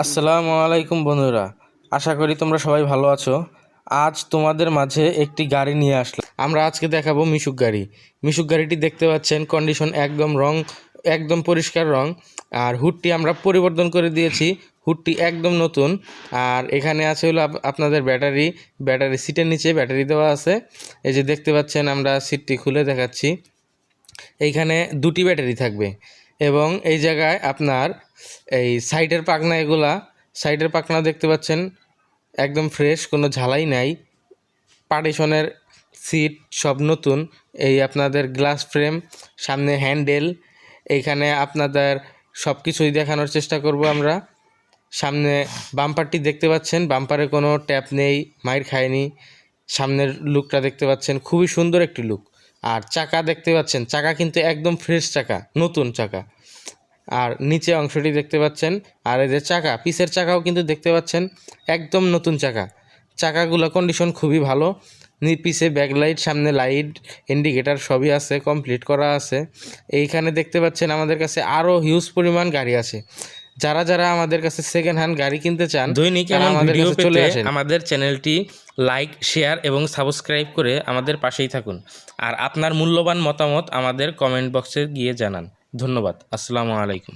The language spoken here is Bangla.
আসসালামু আলাইকুম বন্ধুরা, আশা করি তোমরা সবাই ভালো আছো। আজ তোমাদের মাঝে একটি গাড়ি নিয়ে আসলাম। আমরা আজকে দেখাবো মিশুক গাড়ি। মিশুক গাড়িটি দেখতে পাচ্ছেন, কন্ডিশন একদম পরিষ্কার রং। আর হুডটি আমরা পরিবর্তন করে দিয়েছি, হুডটি একদম নতুন। আর এখানে আছে হলো আপনাদের ব্যাটারি সিটের নিচে ব্যাটারি দেওয়া আছে। এই যে দেখতে পাচ্ছেন, আমরা সিটটি খুলে দেখাচ্ছি। এইখানে দুটি ব্যাটারি থাকবে এবং এই জায়গায় আপনার এই সাইডের পাখনা দেখতে পাচ্ছেন, একদম ফ্রেশ, কোনো ঝালাই নাই। পার্টিশনের সিট সব নতুন। এই আপনাদের গ্লাস ফ্রেম, সামনে হ্যান্ডেল, এইখানে আপনাদের সব কিছুই দেখানোর চেষ্টা করব আমরা। সামনে বাম্পারটি দেখতে পাচ্ছেন, বাম্পারে কোনো ট্যাপ নেই, মাইর খায়নি। সামনের লুকটা দেখতে পাচ্ছেন, খুবই সুন্দর একটি লুক। আর চাকা দেখতে পাচ্ছেন, চাকা কিন্তু একদম ফ্রেশ চাকা, নতুন চাকা। আর নিচে অংশটি দেখতে পাচ্ছেন, আর এই যে চাকা, পিসের চাকাও কিন্তু দেখতে পাচ্ছেন, একদম নতুন চাকা। চাকাগুলো কন্ডিশন খুবই ভালো। পিছে ব্যাকলাইট, সামনে লাইট, ইন্ডিকেটার সবই আছে, কমপ্লিট করা আছে। এইখানে দেখতে পাচ্ছেন আমাদের কাছে আরও হিউজ পরিমাণ গাড়ি আছে। যারা আমাদের কাছে সেকেন্ড হ্যান্ড গাড়ি কিনতে চান, দৈনিক আমাদের কাছে চলে আসেন। আমাদের চ্যানেলটি লাইক, শেয়ার এবং সাবস্ক্রাইব করে আমাদের পাশেই থাকুন। আর আপনার মূল্যবান মতামত আমাদের কমেন্ট বক্সে গিয়ে জানান। ধন্যবাদ। আসসালামু আলাইকুম।